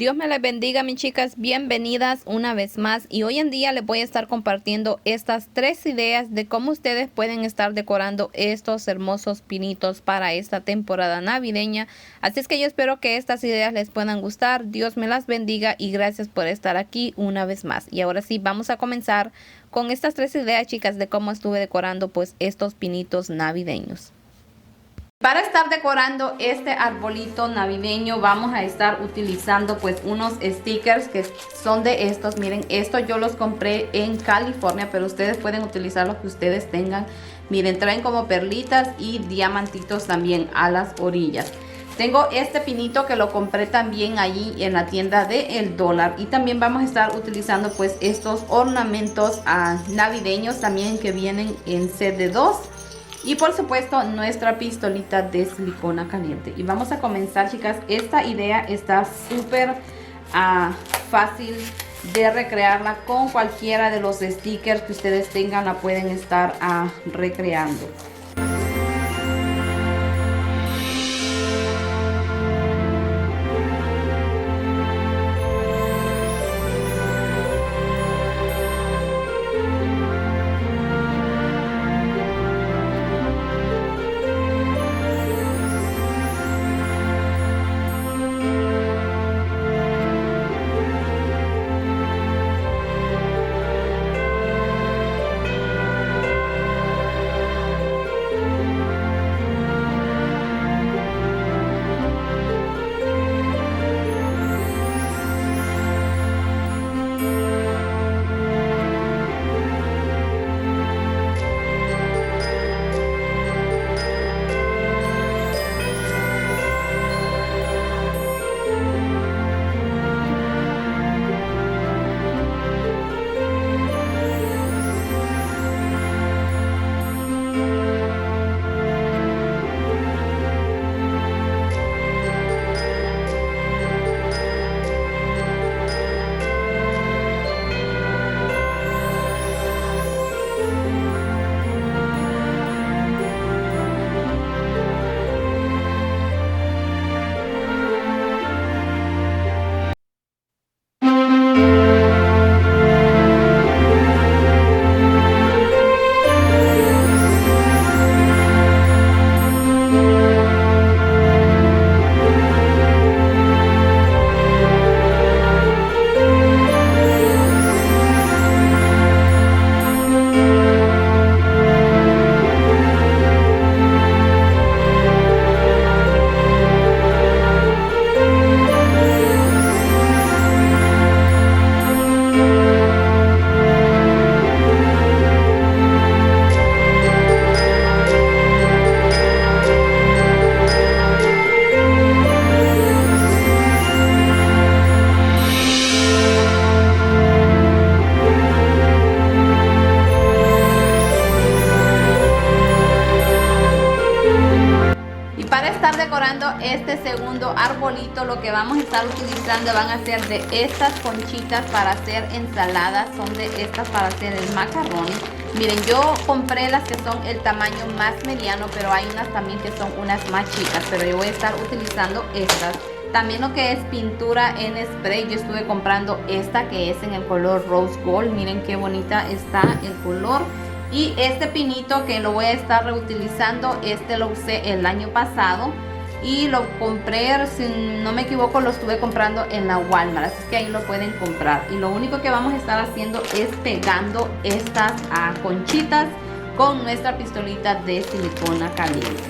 Dios me les bendiga, mis chicas, bienvenidas una vez más y hoy en día les voy a estar compartiendo estas 3 ideas de cómo ustedes pueden estar decorando estos hermosos pinitos para esta temporada navideña. Así es que yo espero que estas ideas les puedan gustar. Dios me las bendiga y gracias por estar aquí una vez más. Y ahora sí, vamos a comenzar con estas 3 ideas, chicas, de cómo estuve decorando pues estos pinitos navideños. Para estar decorando este arbolito navideño vamos a estar utilizando pues unos stickers que son de estos. Miren, estos yo los compré en California, pero ustedes pueden utilizar los que ustedes tengan. Miren, traen como perlitas y diamantitos también a las orillas. Tengo este pinito que lo compré también allí en la tienda de El Dólar. Y también vamos a estar utilizando pues estos ornamentos navideños también que vienen en set de 2. Y por supuesto nuestra pistolita de silicona caliente. Y vamos a comenzar, chicas. Esta idea está súper fácil de recrearla. Con cualquiera de los stickers que ustedes tengan la pueden estar recreando. Para estar decorando este segundo arbolito, lo que vamos a estar utilizando van a ser de estas conchitas para hacer ensaladas. Son de estas para hacer el macarrón. Miren, yo compré las que son el tamaño más mediano, pero hay unas también que son unas más chicas, pero yo voy a estar utilizando estas. También lo que es pintura en spray, yo estuve comprando esta que es en el color rose gold. Miren qué bonita está el color. Y este pinito que lo voy a estar reutilizando, este lo usé el año pasado y lo compré, si no me equivoco, lo estuve comprando en la Walmart, así que ahí lo pueden comprar. Y lo único que vamos a estar haciendo es pegando estas conchitas con nuestra pistolita de silicona caliente.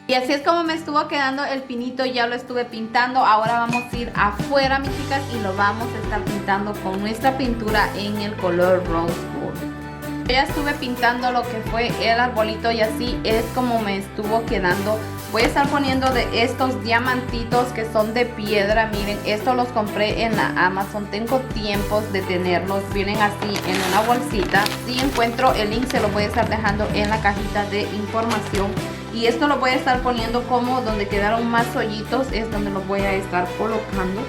Y así es como me estuvo quedando el pinito, ya lo estuve pintando. Ahora vamos a ir afuera, mis chicas, y lo vamos a estar pintando con nuestra pintura en el color Rose Gold. Ya estuve pintando lo que fue el arbolito y así es como me estuvo quedando. Voy a estar poniendo de estos diamantitos que son de piedra. Miren, estos los compré en la Amazon. Tengo tiempos de tenerlos. Vienen así en una bolsita. Si encuentro el link se lo voy a estar dejando en la cajita de información. Y esto lo voy a estar poniendo como donde quedaron más hoyitos. Es donde los voy a estar colocando.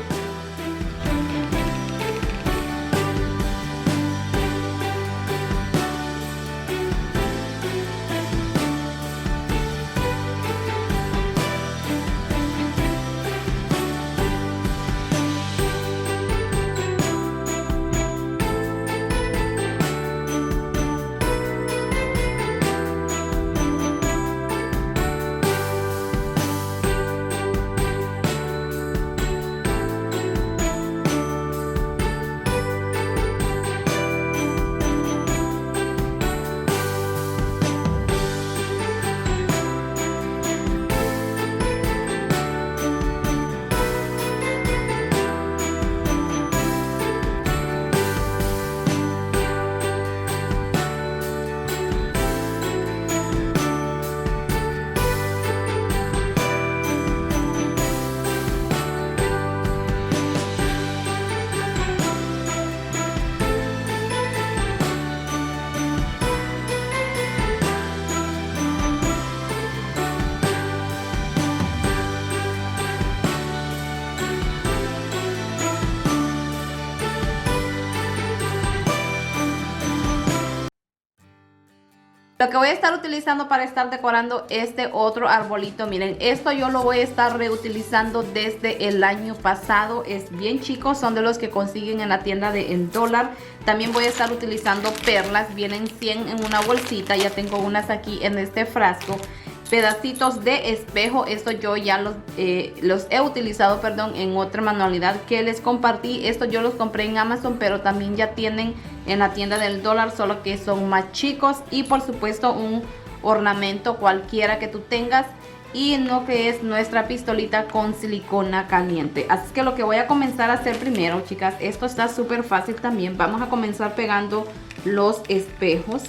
Lo que voy a estar utilizando para estar decorando este otro arbolito, miren, esto yo lo voy a estar reutilizando desde el año pasado. Es bien chico, son de los que consiguen en la tienda de en dólar. También voy a estar utilizando perlas, vienen 100 en una bolsita, ya tengo unas aquí en este frasco. Pedacitos de espejo, esto yo ya los he utilizado, perdón, en otra manualidad que les compartí. Esto yo los compré en Amazon, pero también ya tienen en la tienda del dólar, solo que son más chicos. Y por supuesto un ornamento cualquiera que tú tengas, y no que es nuestra pistolita con silicona caliente. Así que lo que voy a comenzar a hacer primero, chicas, esto está súper fácil también. Vamos a comenzar pegando los espejos.